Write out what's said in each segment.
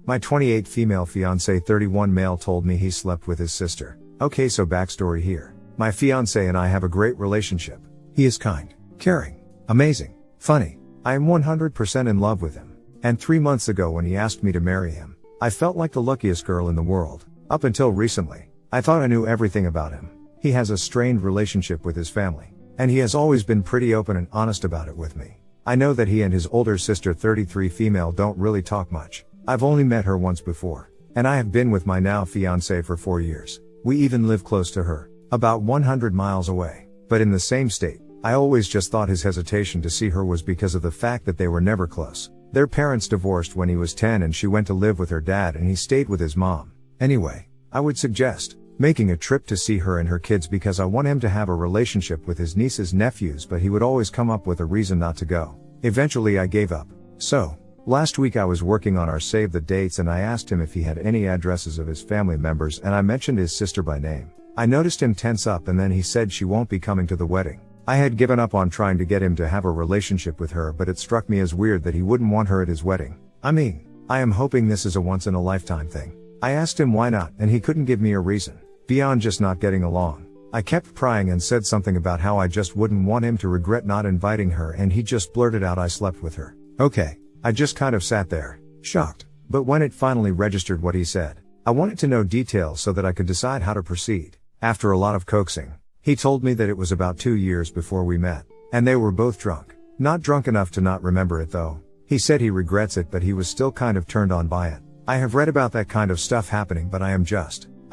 My 28 female fiancé 31 male told me he slept with his sister. Okay, so backstory here. My fiancé and I have a great relationship. He is kind, caring, amazing, funny. I am 100% in love with him. And 3 months ago when he asked me to marry him, I felt like the luckiest girl in the world. Up until recently, I thought I knew everything about him. He has a strained relationship with his family. And he has always been pretty open and honest about it with me. I know that he and his older sister 33 female don't really talk much. I've only met her once before. And I have been with my now fiancé for 4 years. We even live close to her, about 100 miles away. But in the same state. I always just thought his hesitation to see her was because of the fact that they were never close. Their parents divorced when he was 10 and she went to live with her dad and he stayed with his mom. Anyway, I would suggest making a trip to see her and her kids because I want him to have a relationship with his nieces nephews, but he would always come up with a reason not to go. Eventually I gave up. So, last week I was working on our save the dates and I asked him if he had any addresses of his family members and I mentioned his sister by name. I noticed him tense up and then he said she won't be coming to the wedding. I had given up on trying to get him to have a relationship with her, but it struck me as weird that he wouldn't want her at his wedding. I mean, I am hoping this is a once in a lifetime thing. I asked him why not and he couldn't give me a reason. Beyond just not getting along. I kept prying and said something about how I just wouldn't want him to regret not inviting her and he just blurted out I slept with her. Okay, I just kind of sat there, shocked. But when it finally registered what he said, I wanted to know details so that I could decide how to proceed. After a lot of coaxing, he told me that it was about 2 years before we met, and they were both drunk. Not drunk enough to not remember it though. He said he regrets it but he was still kind of turned on by it. I have read about that kind of stuff happening but I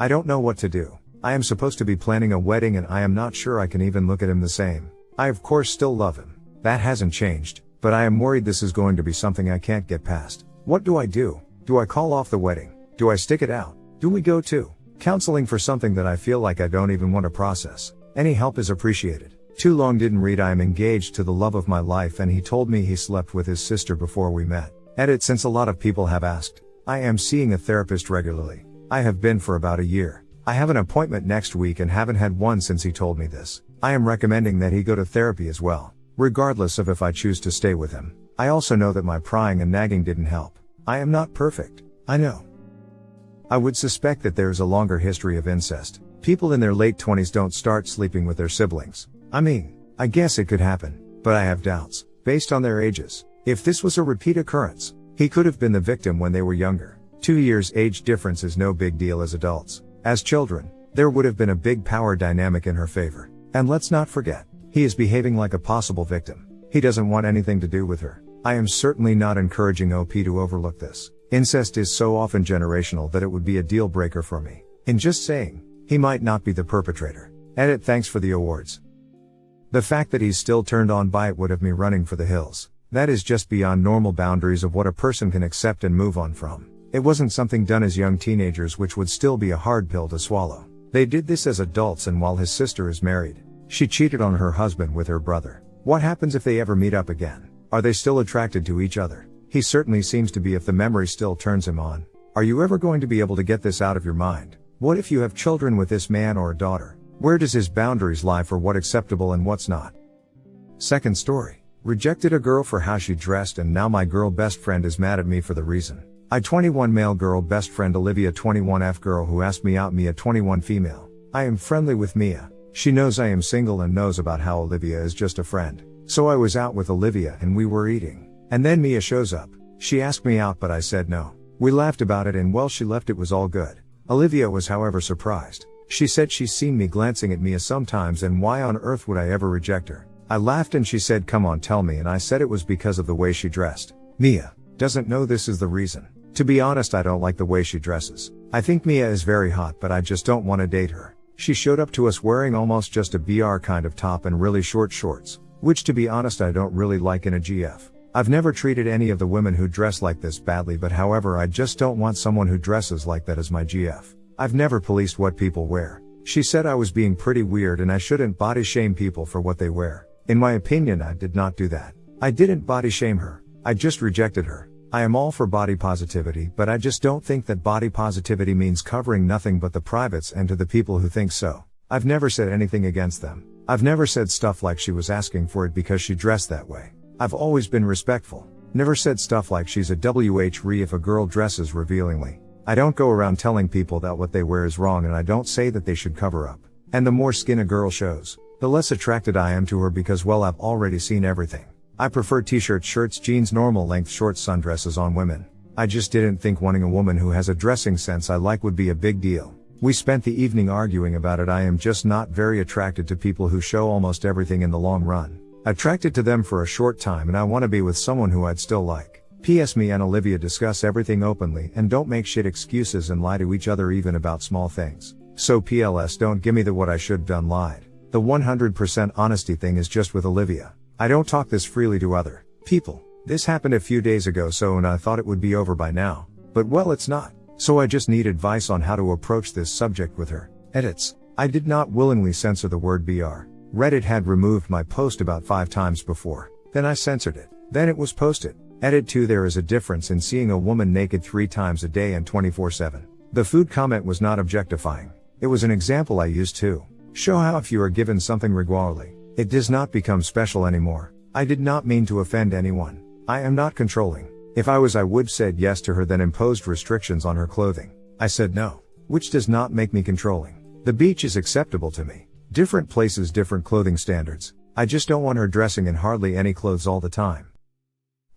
don't know what to do. I am supposed to be planning a wedding and I am not sure I can even look at him the same. I of course still love him. That hasn't changed, but I am worried this is going to be something I can't get past. What do I do? Do I call off the wedding? Do I stick it out? Do we go to counseling for something that I feel like I don't even want to process? Any help is appreciated. Too long didn't read. I am engaged to the love of my life and he told me he slept with his sister before we met. Edit. Since a lot of people have asked, I am seeing a therapist regularly. I have been for about a year. I have an appointment next week and haven't had one since he told me this. I am recommending that he go to therapy as well, regardless of if I choose to stay with him. I also know that my prying and nagging didn't help. I am not perfect. I know. I would suspect that there's a longer history of incest. People in their late 20s don't start sleeping with their siblings. I mean, I guess it could happen, but I have doubts, based on their ages. If this was a repeat occurrence, he could have been the victim when they were younger. 2 years age difference is no big deal as adults. As children, there would have been a big power dynamic in her favor. And let's not forget, he is behaving like a possible victim. He doesn't want anything to do with her. I am certainly not encouraging OP to overlook this. Incest is so often generational that it would be a deal breaker for me. In just saying, he might not be the perpetrator. Edit. Thanks for the awards. The fact that he's still turned on by it would have me running for the hills. That is just beyond normal boundaries of what a person can accept and move on from. It wasn't something done as young teenagers, which would still be a hard pill to swallow. They did this as adults, and while his sister is married, she cheated on her husband with her brother. What happens if they ever meet up again? Are they still attracted to each other? He certainly seems to be if the memory still turns him on. Are you ever going to be able to get this out of your mind? What if you have children with this man or a daughter? Where does his boundaries lie for what's acceptable and what's not? Second story. Rejected a girl for how she dressed and now my girl best friend is mad at me for the reason. I 21 male girl best friend Olivia 21 F girl who asked me out Mia 21 female. I am friendly with Mia. She knows I am single and knows about how Olivia is just a friend. So I was out with Olivia and we were eating. And then Mia shows up. She asked me out but I said no. We laughed about it and well she left, it was all good. Olivia was however surprised. She said she's seen me glancing at Mia sometimes and why on earth would I ever reject her? I laughed and she said come on tell me, and I said it was because of the way she dressed. Mia doesn't know this is the reason. To be honest, I don't like the way she dresses. I think Mia is very hot but I just don't want to date her. She showed up to us wearing almost just a BR kind of top and really short shorts, which to be honest I don't really like in a GF. I've never treated any of the women who dress like this badly, but however I just don't want someone who dresses like that as my GF. I've never policed what people wear. She said I was being pretty weird and I shouldn't body shame people for what they wear. In my opinion, I did not do that. I didn't body shame her. I just rejected her. I am all for body positivity, but I just don't think that body positivity means covering nothing but the privates, and to the people who think so, I've never said anything against them. I've never said stuff like she was asking for it because she dressed that way. I've always been respectful. Never said stuff like she's a WH if a girl dresses revealingly. I don't go around telling people that what they wear is wrong, and I don't say that they should cover up. And the more skin a girl shows, the less attracted I am to her because, well, I've already seen everything. I prefer t-shirts, shirts, jeans, normal length shorts, sundresses on women. I just didn't think wanting a woman who has a dressing sense I like would be a big deal. We spent the evening arguing about it. I am just not very attracted to people who show almost everything in the long run. Attracted to them for a short time, and I want to be with someone who I'd still like. P.S. Me and Olivia discuss everything openly and don't make shit excuses and lie to each other even about small things. So PLS, don't give me the what I should done lied. The 100% honesty thing is just with Olivia. I don't talk this freely to other people. This happened a few days ago, and I thought it would be over by now. But well, it's not. So I just need advice on how to approach this subject with her. Edits. I did not willingly censor the word BR. Reddit had removed my post about 5 times before. Then I censored it. Then it was posted. Edit 2. There is a difference in seeing a woman naked 3 times a day and 24/7. The food comment was not objectifying. It was an example I used to show how if you are given something regularly, it does not become special anymore. I did not mean to offend anyone. I am not controlling. If I was, I would said yes to her, then imposed restrictions on her clothing. I said no, which does not make me controlling. The beach is acceptable to me. Different places, different clothing standards. I just don't want her dressing in hardly any clothes all the time.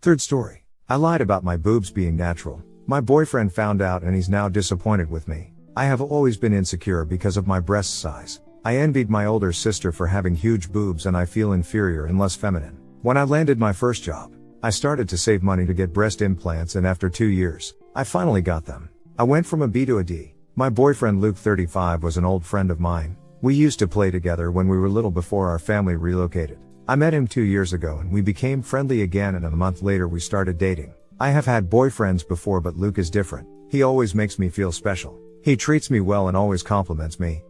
Third story. I lied about my boobs being natural. My boyfriend found out and he's now disappointed with me. I have always been insecure because of my breast size. I envied my older sister for having huge boobs, and I feel inferior and less feminine. When I landed my first job, I started to save money to get breast implants, and after 2 years, I finally got them. I went from a B to a D. My boyfriend Luke, 35, was an old friend of mine. We used to play together when we were little before our family relocated. I met him 2 years ago and we became friendly again, and a month later we started dating. I have had boyfriends before, but Luke is different. He always makes me feel special. He treats me well and always compliments me.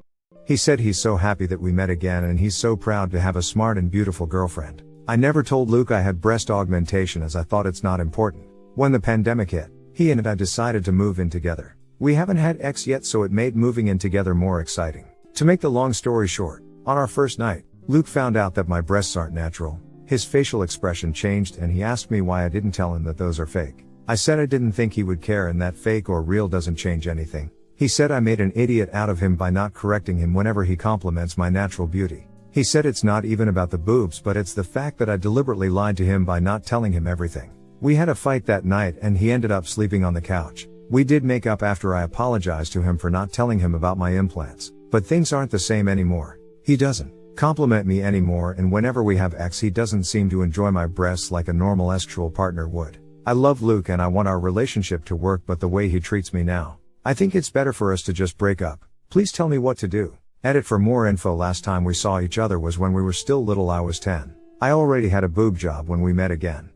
He said he's so happy that we met again, and he's so proud to have a smart and beautiful girlfriend. I never told Luke I had breast augmentation as I thought it's not important. When the pandemic hit, he and I decided to move in together. We haven't had X yet, so it made moving in together more exciting. To make the long story short, on our first night, Luke found out that my breasts aren't natural. His facial expression changed and he asked me why I didn't tell him that those are fake. I said I didn't think he would care and that fake or real doesn't change anything. He said I made an idiot out of him by not correcting him whenever he compliments my natural beauty. He said it's not even about the boobs, but it's the fact that I deliberately lied to him by not telling him everything. We had a fight that night and he ended up sleeping on the couch. We did make up after I apologized to him for not telling him about my implants, but things aren't the same anymore. He doesn't compliment me anymore, and whenever we have X, he doesn't seem to enjoy my breasts like a normal sexual partner would. I love Luke and I want our relationship to work, but the way he treats me now, I think it's better for us to just break up. Please tell me what to do. Edit for more info. Last time we saw each other was when we were still little. I was 10. I already had a boob job when we met again.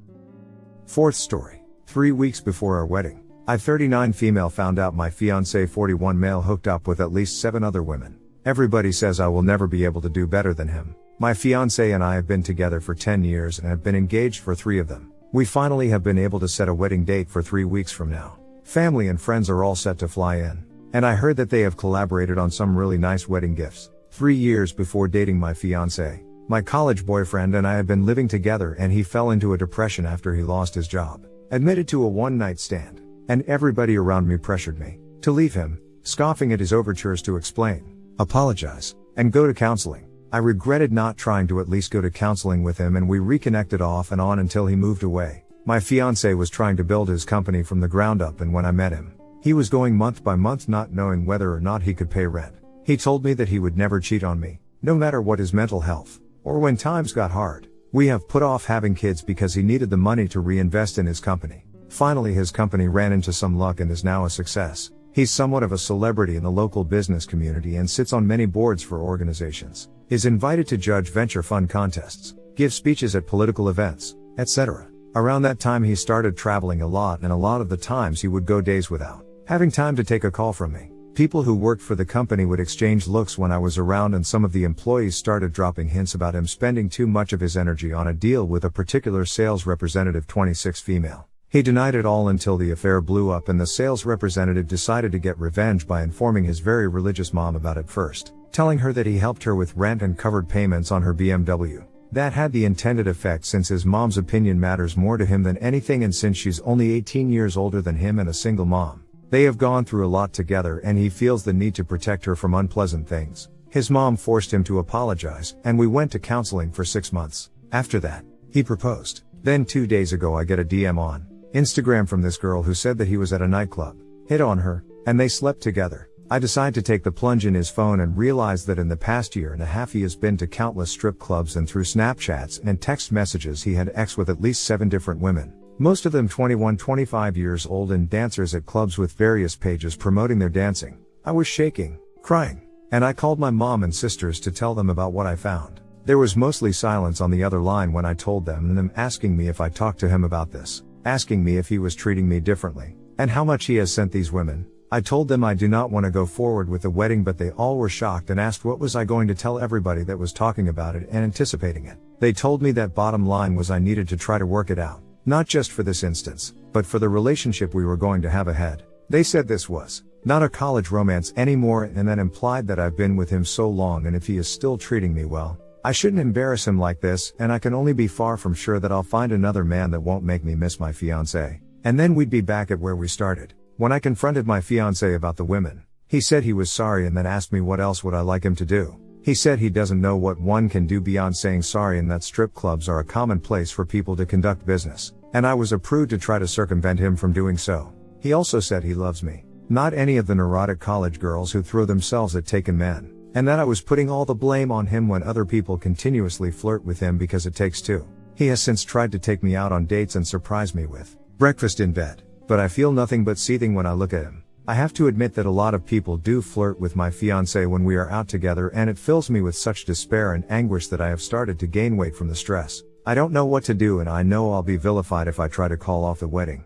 Fourth story. 3 weeks before our wedding, I, 39 female, found out my fiancé, 41 male, hooked up with at least 7 other women. Everybody says I will never be able to do better than him. My fiancé and I have been together for 10 years and have been engaged for 3 of them. We finally have been able to set a wedding date for 3 weeks from now. Family and friends are all set to fly in. And I heard that they have collaborated on some really nice wedding gifts. 3 years before dating my fiancé, my college boyfriend and I had been living together, and he fell into a depression after he lost his job. Admitted to a one-night stand. And everybody around me pressured me to leave him, scoffing at his overtures to explain, apologize, and go to counseling. I regretted not trying to at least go to counseling with him, and we reconnected off and on until he moved away. My fiancé was trying to build his company from the ground up, and when I met him, he was going month by month not knowing whether or not he could pay rent. He told me that he would never cheat on me, no matter what his mental health, or when times got hard. We have put off having kids because he needed the money to reinvest in his company. Finally, his company ran into some luck and is now a success. He's somewhat of a celebrity in the local business community and sits on many boards for organizations, is invited to judge venture fund contests, give speeches at political events, etc. Around that time he started traveling a lot, and a lot of the times he would go days without having time to take a call from me. People who worked for the company would exchange looks when I was around, and some of the employees started dropping hints about him spending too much of his energy on a deal with a particular sales representative, 26 female. He denied it all until the affair blew up, and the sales representative decided to get revenge by informing his very religious mom about it first, telling her that he helped her with rent and covered payments on her BMW. That had the intended effect since his mom's opinion matters more to him than anything, and since she's only 18 years older than him and a single mom. They have gone through a lot together and he feels the need to protect her from unpleasant things. His mom forced him to apologize, and we went to counseling for 6 months. After that, he proposed. Then 2 days ago I get a DM on Instagram from this girl who said that he was at a nightclub, hit on her, and they slept together. I decide to take the plunge in his phone and realize that in the past year and a half he has been to countless strip clubs, and through Snapchats and text messages he had sex with at least 7 different women. Most of them 21-25 years old, and dancers at clubs with various pages promoting their dancing. I was shaking, crying, and I called my mom and sisters to tell them about what I found. There was mostly silence on the other line when I told them, and them asking me if I talked to him about this, asking me if he was treating me differently, and how much he has sent these women. I told them I do not want to go forward with the wedding, but they all were shocked and asked what was I going to tell everybody that was talking about it and anticipating it. They told me that bottom line was I needed to try to work it out, not just for this instance, but for the relationship we were going to have ahead. They said this was not a college romance anymore, and then implied that I've been with him so long, and if he is still treating me well, I shouldn't embarrass him like this, and I can only be far from sure that I'll find another man that won't make me miss my fiancé. And then we'd be back at where we started. When I confronted my fiancé about the women, he said he was sorry and then asked me what else would I like him to do. He said he doesn't know what one can do beyond saying sorry, and that strip clubs are a common place for people to conduct business, and I was a prude to try to circumvent him from doing so. He also said he loves me, not any of the neurotic college girls who throw themselves at taken men, and that I was putting all the blame on him when other people continuously flirt with him because it takes two. He has since tried to take me out on dates and surprise me with breakfast in bed. But I feel nothing but seething when I look at him. I have to admit that a lot of people do flirt with my fiancé when we are out together, and it fills me with such despair and anguish that I have started to gain weight from the stress. I don't know what to do, and I know I'll be vilified if I try to call off the wedding.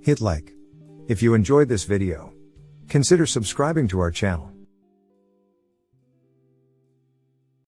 Hit like if you enjoyed this video. Consider subscribing to our channel.